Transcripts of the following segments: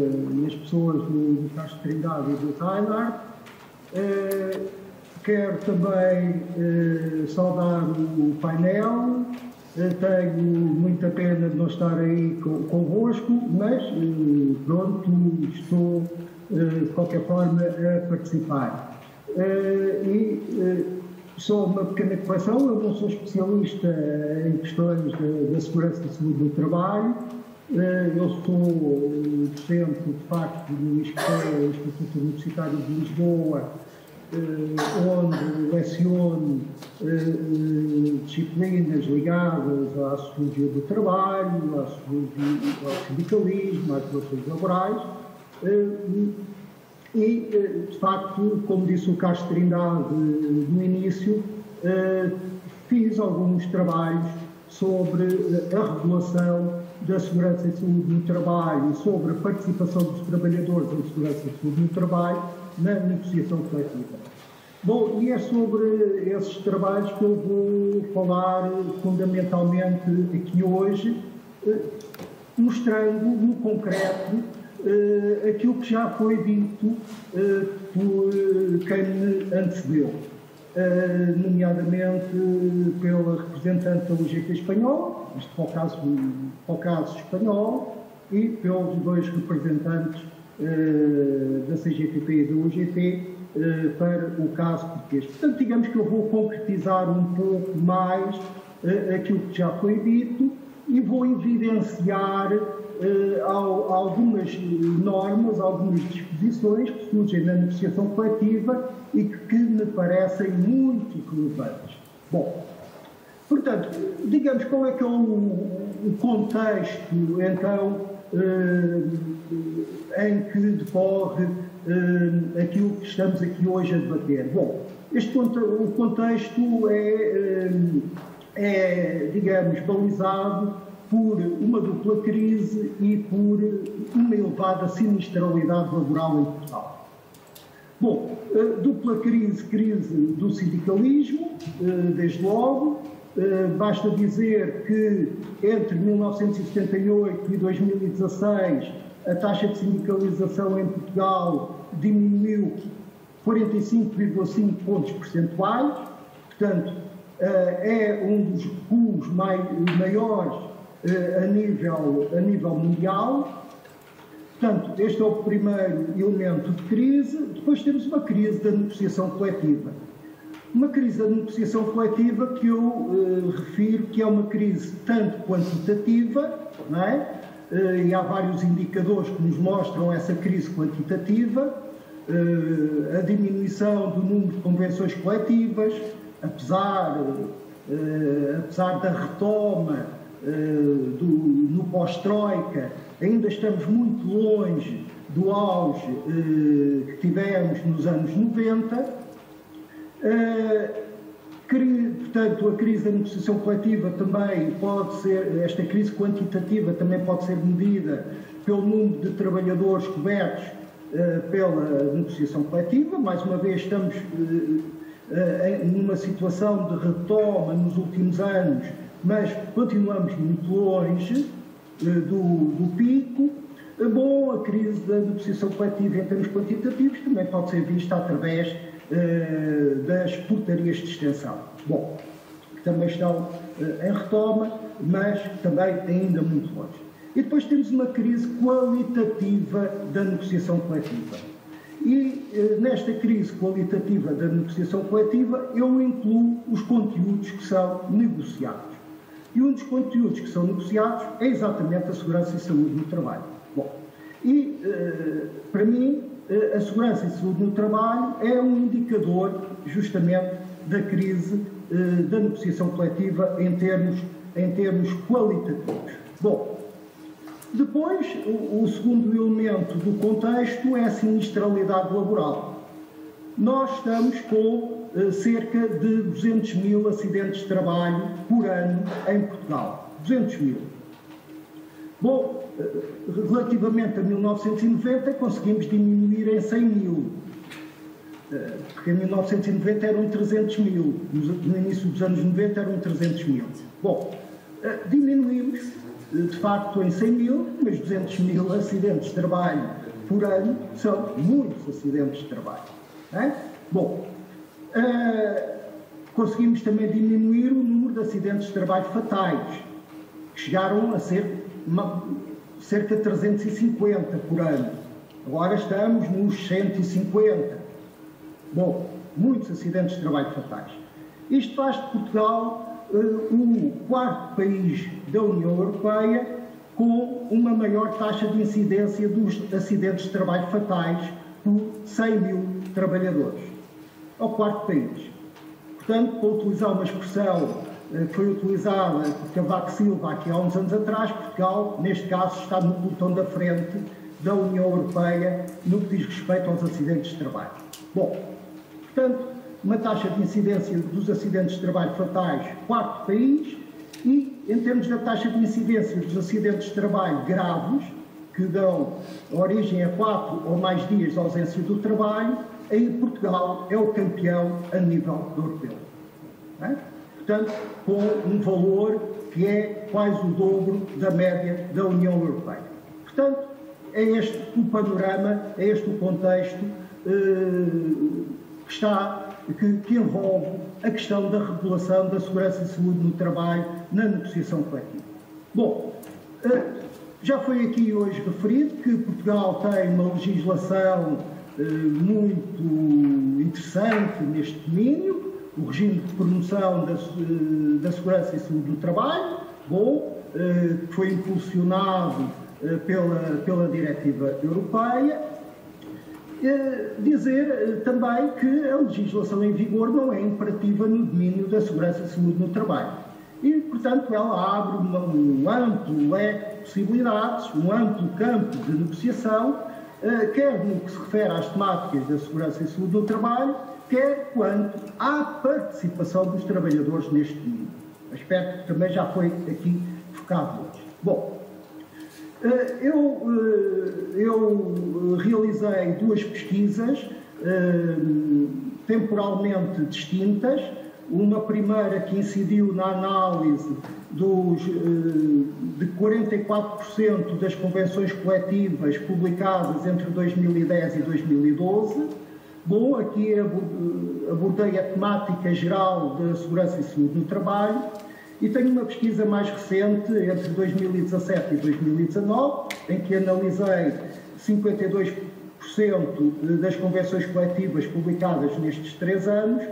e as pessoas do Castro Trindade e do Reinhardt. Quero também saudar o painel. Tenho muita pena de não estar aí convosco, mas pronto, estou de qualquer forma a participar. Só uma pequena correção, eu não sou especialista em questões da segurança e saúde do trabalho. Eu sou docente, de facto, no Instituto Universitário de Lisboa, onde leciono disciplinas ligadas à sociologia do trabalho, ao sindicalismo, às relações laborais. De facto, como disse o Carlos Trindade no início, fiz alguns trabalhos sobre a regulação da segurança e saúde no trabalho, sobre a participação dos trabalhadores em segurança e saúde no trabalho na negociação coletiva. Bom, e é sobre esses trabalhos que eu vou falar fundamentalmente aqui hoje, mostrando no concreto aquilo que já foi dito por quem me antecedeu, nomeadamente pela representante da UGT espanhol, isto para o caso espanhol, e pelos dois representantes da CGTP e da UGT para o caso português. Portanto, digamos que eu vou concretizar um pouco mais aquilo que já foi dito e vou evidenciar algumas normas, algumas disposições que surgem na negociação coletiva e que me parecem muito relevantes. Bom, portanto, digamos qual é que é o contexto, então, em que decorre aquilo que estamos aqui hoje a debater. Bom, o contexto é, digamos, balizado por uma dupla crise e por uma elevada sinistralidade laboral em Portugal. Bom, dupla crise do sindicalismo, desde logo. Basta dizer que entre 1978 e 2016 a taxa de sindicalização em Portugal diminuiu 45,5 pontos percentuais, portanto é um dos recuos maiores a nível mundial. Portanto, este é o primeiro elemento de crise. Depois temos uma crise da negociação coletiva. Uma crise da negociação coletiva que eu refiro que é uma crise tanto quantitativa, não é? E há vários indicadores que nos mostram essa crise quantitativa, a diminuição do número de convenções coletivas, apesar da retoma no pós-Troika, ainda estamos muito longe do auge que tivemos nos anos 90. Portanto, a crise da negociação coletiva também pode ser, esta crise quantitativa também pode ser medida pelo número de trabalhadores cobertos pela negociação coletiva. Mais uma vez, estamos numa situação de retoma nos últimos anos, mas continuamos muito longe do pico. Bom, a crise da negociação coletiva em termos quantitativos também pode ser vista através das portarias de extensão. Bom, que também estão em retoma, mas também ainda muito longe. E depois temos uma crise qualitativa da negociação coletiva. E nesta crise qualitativa da negociação coletiva eu incluo os conteúdos que são negociados. E um dos conteúdos que são negociados é exatamente a segurança e saúde no trabalho. Bom, e para mim a segurança e saúde no trabalho é um indicador justamente da crise da negociação coletiva em termos qualitativos. Bom, depois o segundo elemento do contexto é a sinistralidade laboral. Nós estamos com cerca de 200 mil acidentes de trabalho por ano em Portugal. 200 mil. Bom, relativamente a 1990 conseguimos diminuir em 100 mil. Porque em 1990 eram 300 mil, no início dos anos 90 eram 300 mil. Bom, diminuímos de facto em 100 mil, mas 200 mil acidentes de trabalho por ano são muitos acidentes de trabalho. Não é? Bom, conseguimos também diminuir o número de acidentes de trabalho fatais, que chegaram a ser cerca de 350 por ano. Agora estamos nos 150. Bom, muitos acidentes de trabalho fatais. Isto faz de Portugal o quarto país da União Europeia com uma maior taxa de incidência dos acidentes de trabalho fatais por 100 mil trabalhadores. É o quarto país. Portanto, para utilizar uma expressão que foi utilizada por Cavaco Silva aqui há uns anos atrás, Portugal, neste caso, está no pelotão da frente da União Europeia no que diz respeito aos acidentes de trabalho. Bom, portanto, uma taxa de incidência dos acidentes de trabalho fatais, quarto país, e em termos da taxa de incidência dos acidentes de trabalho graves, que dão origem a 4 ou mais dias de ausência do trabalho, aí Portugal é o campeão a nível europeu. É? Portanto, com um valor que é quase o dobro da média da União Europeia. Portanto, é este o panorama, é este o contexto que envolve a questão da regulação da segurança e saúde no trabalho na negociação coletiva. Bom, já foi aqui hoje referido que Portugal tem uma legislação muito interessante neste domínio, o regime de promoção da segurança e saúde no trabalho, bom, que foi impulsionado pela diretiva europeia. Dizer também que a legislação em vigor não é imperativa no domínio da segurança e saúde no trabalho. E, portanto, ela abre um amplo leque de possibilidades, um amplo campo de negociação, quer no que se refere às temáticas da segurança e saúde no trabalho, quer quanto à participação dos trabalhadores neste domínio. Aspecto que também já foi aqui focado hoje. Bom, eu realizei duas pesquisas temporalmente distintas. Uma primeira que incidiu na análise de 44% das convenções coletivas publicadas entre 2010 e 2012. Bom, aqui abordei a temática geral da segurança e saúde no trabalho. E tenho uma pesquisa mais recente, entre 2017 e 2019, em que analisei 52% das convenções coletivas publicadas nestes 3 anos,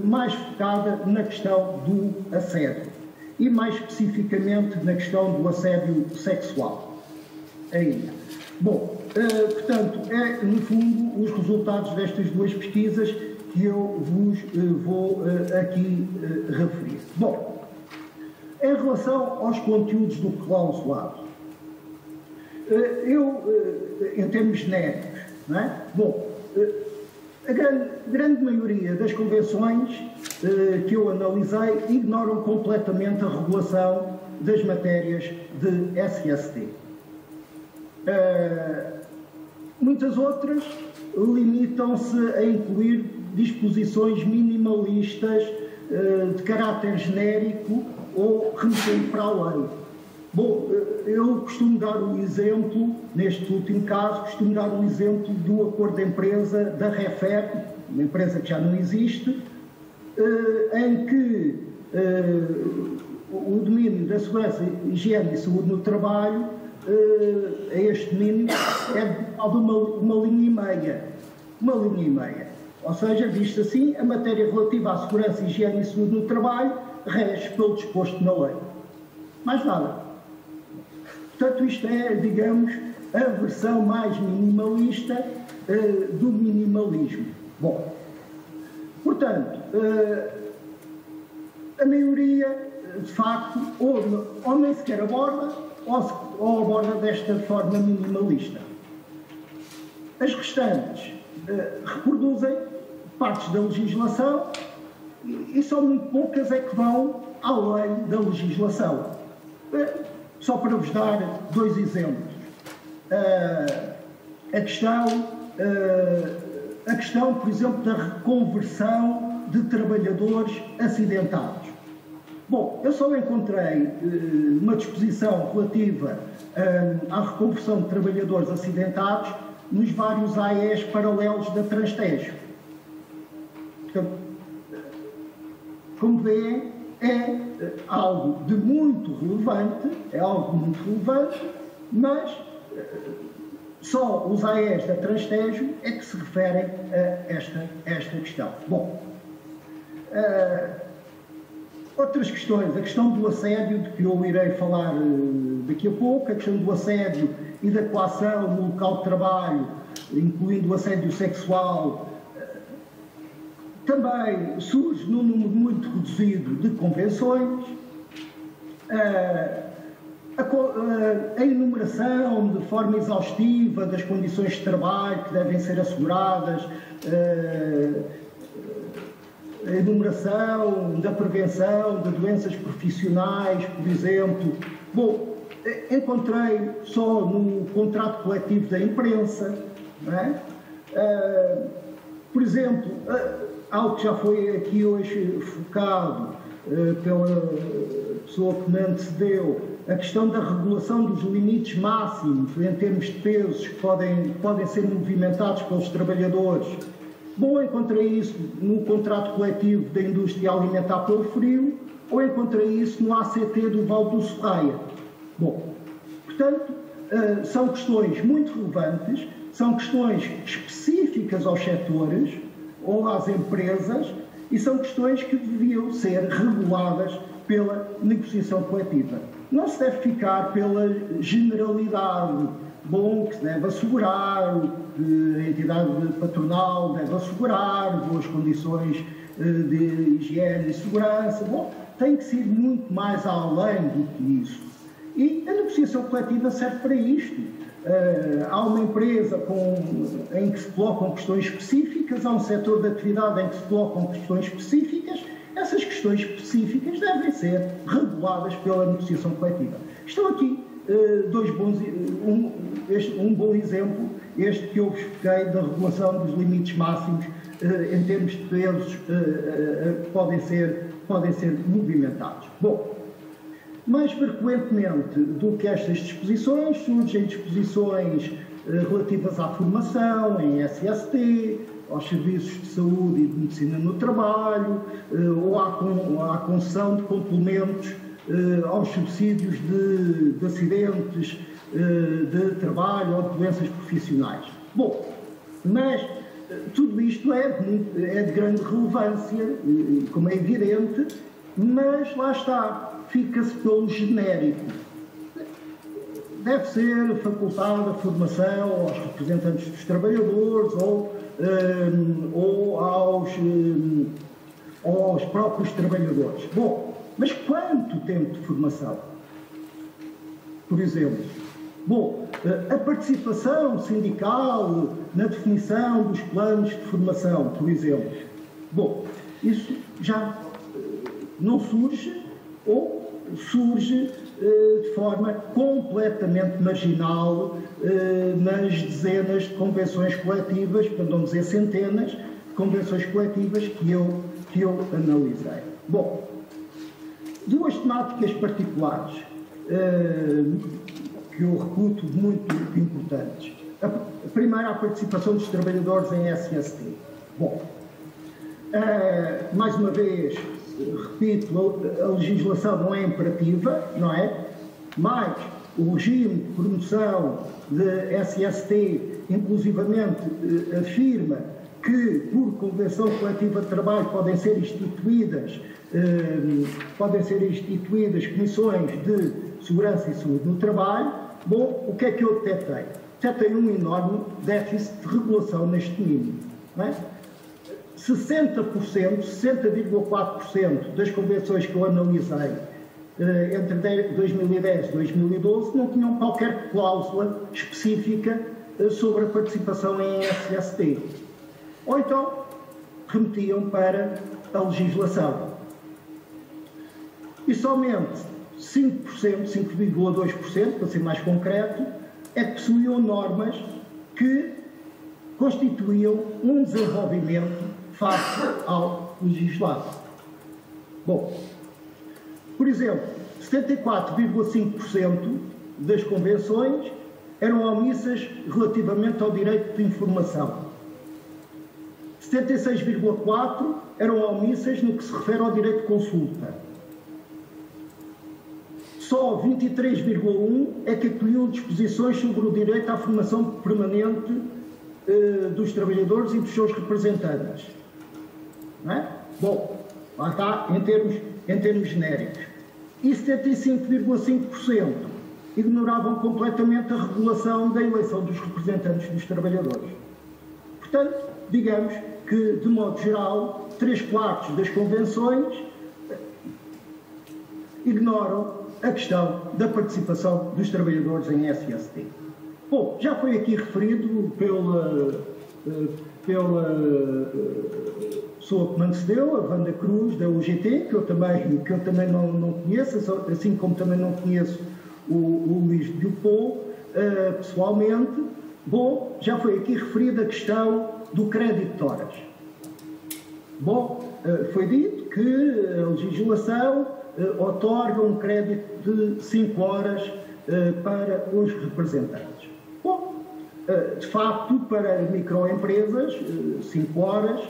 mais focada na questão do assédio e mais especificamente na questão do assédio sexual. Ainda. Bom, portanto, no fundo os resultados destas duas pesquisas que eu vos vou aqui referir. Bom, em relação aos conteúdos do clausulado, em termos genéricos, não é? Bom, a grande maioria das convenções que eu analisei ignoram completamente a regulação das matérias de SST. Muitas outras limitam-se a incluir disposições minimalistas de caráter genérico ou remetendo para a lei. Bom, eu costumo dar o exemplo, neste último caso, costumo dar o exemplo do acordo de empresa da Refer, uma empresa que já não existe, em que o domínio da segurança, higiene e saúde no trabalho, a este domínio, é de uma linha e meia. Uma linha e meia. Ou seja, visto assim, a matéria relativa à segurança, higiene e saúde no trabalho rege pelo disposto na lei. Mais nada. Portanto, isto é, digamos, a versão mais minimalista do minimalismo. Bom, portanto, a maioria, de facto, ou nem sequer aborda, ou aborda desta forma minimalista. As restantes reproduzem partes da legislação e só muito poucas é que vão além da legislação. Só para vos dar 2 exemplos. A questão, por exemplo, da reconversão de trabalhadores acidentados. Bom, eu só encontrei uma disposição relativa à reconversão de trabalhadores acidentados nos vários AEs paralelos da Transtejo. Portanto, como veem, é algo de muito relevante, mas só os AEs da Transtejo é que se referem a esta questão. Bom, outras questões, a questão do assédio, de que eu irei falar daqui a pouco, a questão do assédio e da coação no local de trabalho, incluindo o assédio sexual, também surge num número muito reduzido de convenções. A enumeração de forma exaustiva das condições de trabalho que devem ser asseguradas, a enumeração da prevenção de doenças profissionais, por exemplo. Bom, encontrei só no contrato coletivo da imprensa, não é? Por exemplo, algo que já foi aqui hoje focado pela pessoa que me antecedeu, a questão da regulação dos limites máximos em termos de pesos que podem ser movimentados pelos trabalhadores. Bom, encontrei isso no contrato coletivo da indústria alimentar pelo frio, ou encontrei isso no ACT do Vale do Sorraia. Bom, portanto, são questões muito relevantes, são questões específicas aos setores ou às empresas e são questões que deviam ser reguladas pela negociação coletiva. Não se deve ficar pela generalidade. Bom, que se deve assegurar, que a entidade patronal deve assegurar boas condições de higiene e segurança. Bom, tem que ser muito mais além do que isso. E a negociação coletiva serve para isto. Há uma empresa em que se colocam questões específicas, há um setor de atividade em que se colocam questões específicas. Essas questões específicas devem ser reguladas pela negociação coletiva. Estão aqui um bom exemplo, este que eu vos expliquei da regulação dos limites máximos em termos de pesos que podem ser movimentados. Bom, mais frequentemente do que estas disposições, surgem disposições relativas à formação em SST, aos serviços de saúde e de medicina no trabalho, ou à concessão de complementos aos subsídios de acidentes de trabalho ou de doenças profissionais. Bom, mas tudo isto é de grande relevância, como é evidente, mas lá está, fica-se pelo genérico. Deve ser facultada a formação aos representantes dos trabalhadores ou aos próprios trabalhadores. Bom, mas quanto tempo de formação? Por exemplo, bom, a participação sindical na definição dos planos de formação, por exemplo. Bom, isso já não surge ou surge de forma completamente marginal nas dezenas de convenções coletivas, para não dizer centenas, de convenções coletivas que eu analisei. Bom, duas temáticas particulares que eu reputo muito importantes. A primeira, a participação dos trabalhadores em SST. Bom, mais uma vez, repito, a legislação não é imperativa, não é? Mas o regime de promoção de SST, inclusivamente, afirma que, por convenção coletiva de trabalho, podem ser instituídas comissões de segurança e saúde no trabalho. Bom, o que é que eu detectei? Detectei um enorme déficit de regulação neste domínio, não é? 60,4% das convenções que eu analisei entre 2010 e 2012 não tinham qualquer cláusula específica sobre a participação em SST. Ou então remetiam para a legislação. E somente 5%, 5,2%, para ser mais concreto, é que possuíam normas que constituíam um desenvolvimento face ao legislado. Bom, Por exemplo, 74,5% das convenções eram omissas relativamente ao direito de informação. 76,4% eram omissas no que se refere ao direito de consulta. Só 23,1% é que acolhiam disposições sobre o direito à formação permanente dos trabalhadores e dos seus representantes. Não é? Bom, lá está, em termos genéricos. E 75,5% ignoravam completamente a regulação da eleição dos representantes dos trabalhadores. Portanto, digamos que, de modo geral, 3/4 das convenções ignoram a questão da participação dos trabalhadores em SST. Bom, já foi aqui referido pela pessoa que me antecedeu, a Wanda Cruz, da UGT, que eu também não conheço, assim como também não conheço o Luís Dupont, pessoalmente. Bom, já foi aqui referida a questão do crédito de horas. Bom, foi dito que a legislação outorga um crédito de 5 horas para os representantes. Bom, de facto, para microempresas, 5 horas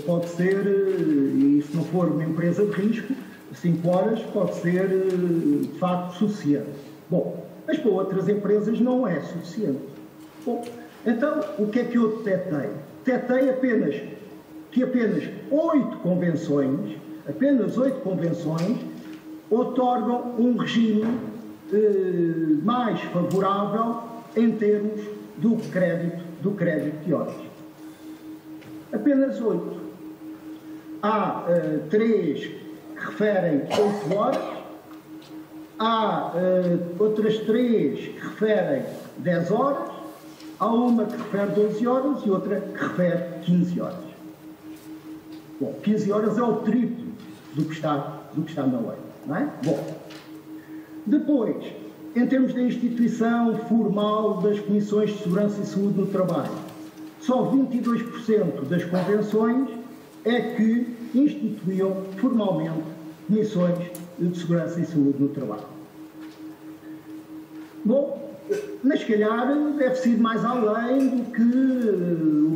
pode ser, e se não for uma empresa de risco, 5 horas pode ser, de facto, suficiente. Bom, mas para outras empresas não é suficiente. Bom, então, o que é que eu detetei? Detetei que apenas 8 convenções outorgam um regime mais favorável em termos do crédito de horas. Apenas 8. Há 3 que referem 8 horas, há outras 3 que referem 10 horas, há uma que refere 12 horas e outra que refere 15 horas. Bom, 15 horas é o triplo do que está na lei, não é? Bom, depois, em termos da instituição formal das comissões de segurança e saúde no trabalho, só 22% das convenções é que instituíam formalmente comissões de segurança e saúde no trabalho. Bom, mas se calhar deve-se ir mais além do que o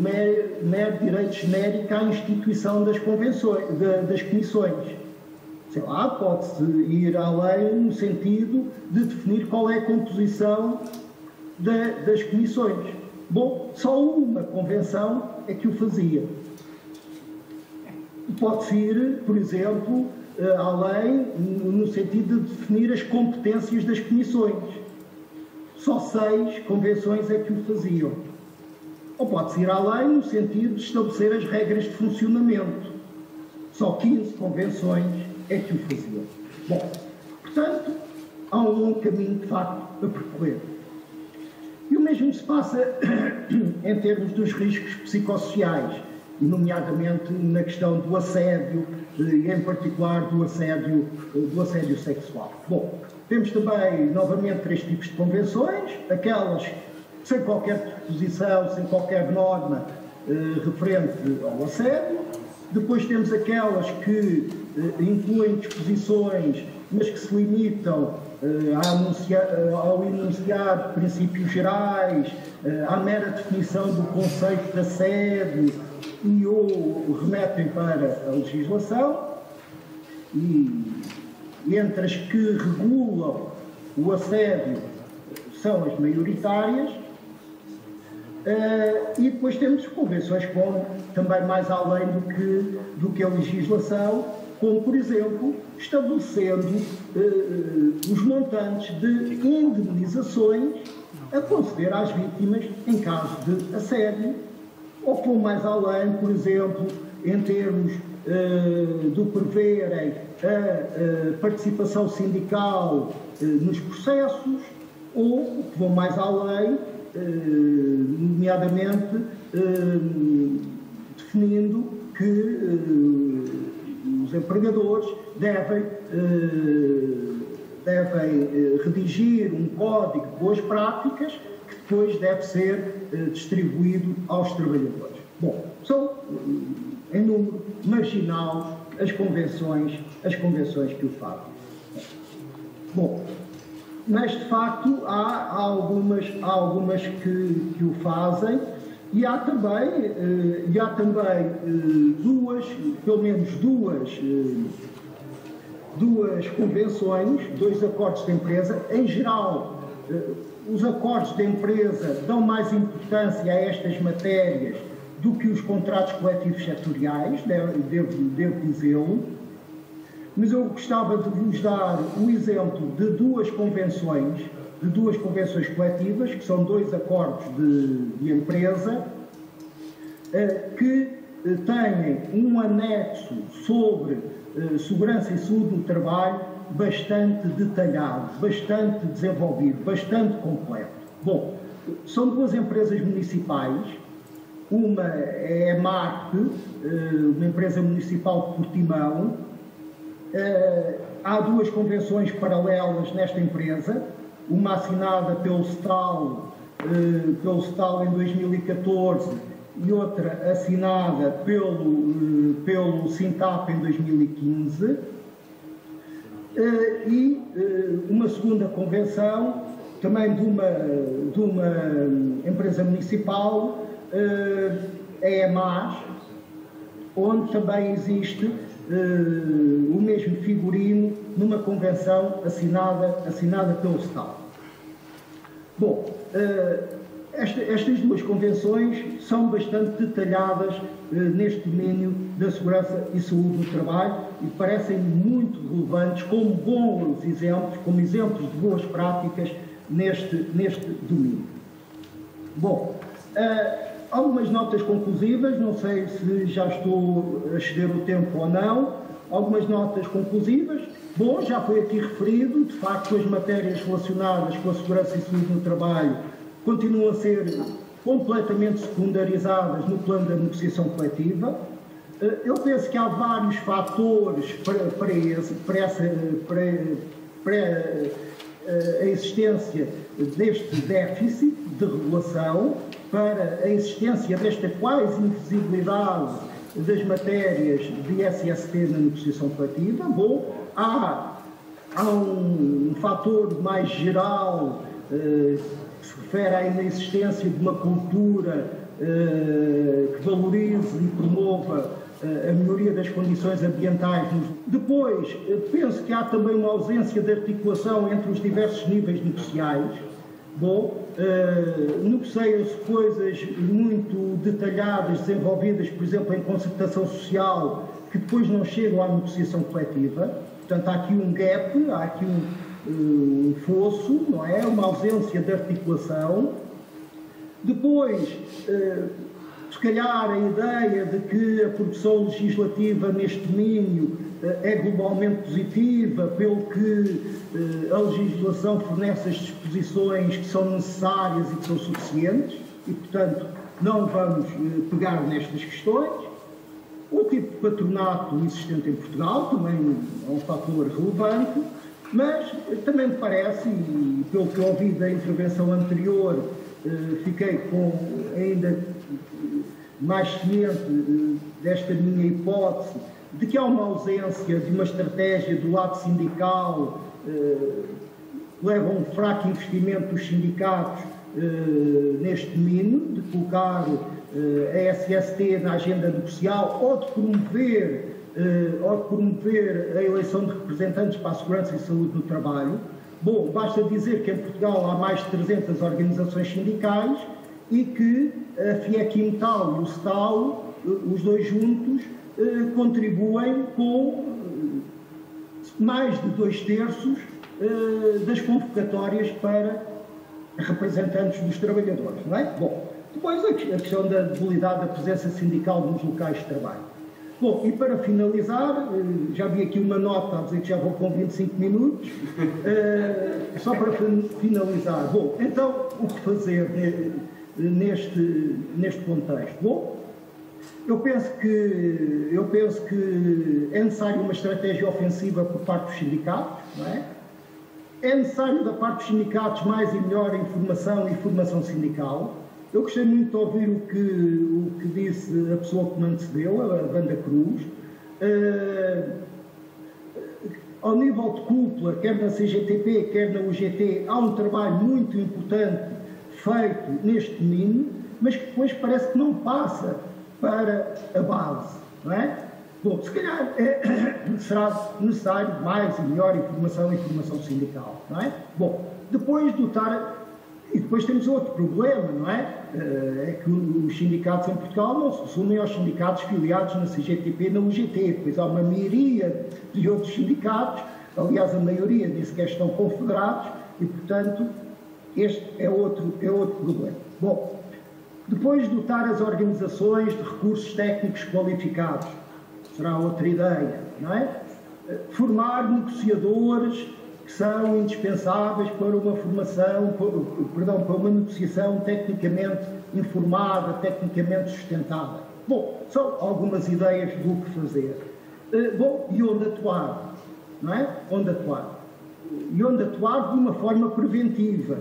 mero direito genérico à instituição das comissões. Sei lá, pode-se ir além no sentido de definir qual é a composição das comissões. Bom, só uma convenção é que o fazia. Pode-se ir, por exemplo, além no sentido de definir as competências das comissões. Só 6 convenções é que o faziam. Ou pode-se ir além no sentido de estabelecer as regras de funcionamento. Só 15 convenções é que o faziam. Bom, portanto, há um longo caminho, de facto, a percorrer. E o mesmo se passa em termos dos riscos psicossociais, nomeadamente na questão do assédio, e em particular do assédio sexual. Bom, temos também, novamente, 3 tipos de convenções, aquelas sem qualquer disposição, sem qualquer norma referente ao assédio. Depois temos aquelas que incluem disposições, mas que se limitam ao enunciar de princípios gerais, à mera definição do conceito de assédio e ou remetem para a legislação. E entre as que regulam o assédio são as maioritárias, e depois temos convenções que vão também mais além do que a legislação, como, por exemplo, estabelecendo os montantes de indemnizações a conceder às vítimas em caso de assédio, ou que vão mais além, por exemplo, em termos do preverem a participação sindical nos processos, ou que vão mais além, nomeadamente definindo que os empregadores devem redigir um código de boas práticas que depois deve ser distribuído aos trabalhadores. Bom, são em número marginal as convenções que o fazem. Bom, mas de facto há algumas que o fazem, e há também pelo menos duas convenções, 2 acordos de empresa. Em geral, os acordos de empresa dão mais importância a estas matérias do que os contratos coletivos setoriais, devo dizê-lo, mas eu gostava de vos dar o exemplo de duas convenções coletivas, que são 2 acordos de empresa, que têm um anexo sobre segurança e saúde no trabalho bastante detalhado, bastante desenvolvido, bastante completo. Bom, são 2 empresas municipais, uma é a MARP, uma empresa municipal de Portimão. Há 2 convenções paralelas nesta empresa, uma assinada pelo STAL em 2014 e outra assinada pelo SINTAP em 2015, e uma segunda convenção, também de uma empresa municipal, a EMAS, onde também existe o mesmo figurino numa convenção assinada pelo STAL. Bom, estas 2 convenções são bastante detalhadas neste domínio da segurança e saúde no trabalho e parecem muito relevantes como bons exemplos, como exemplos de boas práticas neste domínio. Bom, algumas notas conclusivas, não sei se já estou a exceder o tempo ou não. Algumas notas conclusivas. Bom, já foi aqui referido, de facto, as matérias relacionadas com a segurança e saúde no trabalho continuam a ser completamente secundarizadas no plano da negociação coletiva. Eu penso que há vários fatores para a existência deste déficit de regulação, para a existência desta quase invisibilidade das matérias de SST na negociação coletiva. Bom, há um fator mais geral que se refere à inexistência de uma cultura que valorize e promova a melhoria das condições ambientais. Depois, penso que há também uma ausência de articulação entre os diversos níveis negociais. Bom, negociam-se coisas muito detalhadas, desenvolvidas, por exemplo, em concertação social, que depois não chegam à negociação coletiva. Portanto, há aqui um gap, há aqui um fosso, não é? Uma ausência de articulação. Depois, se calhar a ideia de que a produção legislativa neste domínio é globalmente positiva, pelo que a legislação fornece as disposições que são necessárias e que são suficientes, e, portanto, não vamos pegar nestas questões. O tipo de patronato existente em Portugal também é um fator relevante, mas também me parece, e pelo que ouvi da intervenção anterior, fiquei com ainda mais ciente desta minha hipótese, de que há uma ausência de uma estratégia do lado sindical que leva a um fraco investimento dos sindicatos neste domínio, de colocar a SST na agenda negocial ou de promover a eleição de representantes para a segurança e saúde no trabalho. Bom, basta dizer que em Portugal há mais de 300 organizações sindicais e que a FIEC-Metal e o STAL, os dois juntos, contribuem com mais de 2/3 das convocatórias para representantes dos trabalhadores, não é? Bom, depois a questão da debilidade da presença sindical nos locais de trabalho. Bom, e para finalizar, já vi aqui uma nota a dizer que já vou com 25 minutos, só para finalizar. Bom, então, o que fazer neste contexto? Bom, eu penso que é necessário uma estratégia ofensiva por parte dos sindicatos, não é? É necessário da parte dos sindicatos mais e melhor informação e formação sindical. Eu gostei muito de ouvir o que disse a pessoa que me antecedeu, a Wanda Cruz, ao nível de cúpula, quer na CGTP, quer na UGT, há um trabalho muito importante feito neste domínio, mas que depois parece que não passa para a base, não é? Bom, se calhar será necessário mais e melhor informação sindical, não é? Bom, depois e depois temos outro problema, não é? É que os sindicatos em Portugal não se assumem aos sindicatos filiados na CGTP e na UGT, pois há uma maioria de outros sindicatos, aliás a maioria nem sequer estão confederados e, portanto, este é outro problema. Bom, depois dotar as organizações de recursos técnicos qualificados, será outra ideia, não é? Formar negociadores que são indispensáveis para uma negociação tecnicamente informada, tecnicamente sustentada. Bom, são algumas ideias do que fazer. Bom, e onde atuar, não é? Onde atuar? E onde atuar de uma forma preventiva,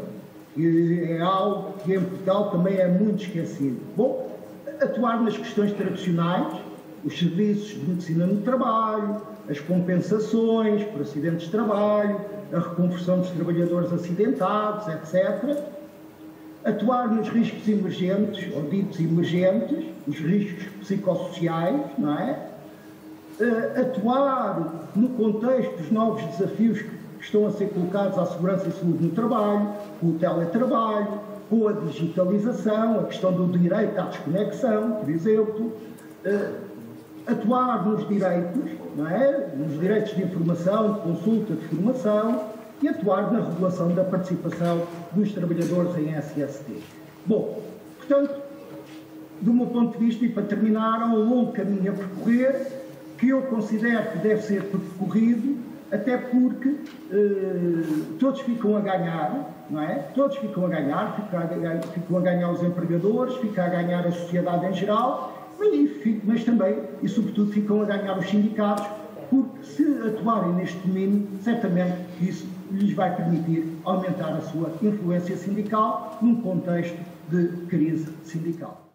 que é algo que em Portugal também é muito esquecido. Bom, atuar nas questões tradicionais, os serviços de medicina no trabalho, as compensações por acidentes de trabalho, a reconversão dos trabalhadores acidentados, etc. Atuar nos riscos emergentes, ou ditos emergentes, os riscos psicossociais, não é? Atuar no contexto dos novos desafios que estão a ser colocados à segurança e saúde no trabalho, com o teletrabalho, com a digitalização, a questão do direito à desconexão, por exemplo. Atuar nos direitos, não é? Nos direitos de informação, de consulta, de formação e atuar na regulação da participação dos trabalhadores em SST. Bom, portanto, do meu ponto de vista, e para terminar, há um longo caminho a percorrer que eu considero que deve ser percorrido, até porque todos ficam a ganhar, não é? Todos ficam a ganhar, ficam a ganhar os empregadores, fica a ganhar a sociedade em geral, mas também, e sobretudo, ficam a ganhar os sindicatos, porque se atuarem neste domínio, certamente isso lhes vai permitir aumentar a sua influência sindical num contexto de crise sindical.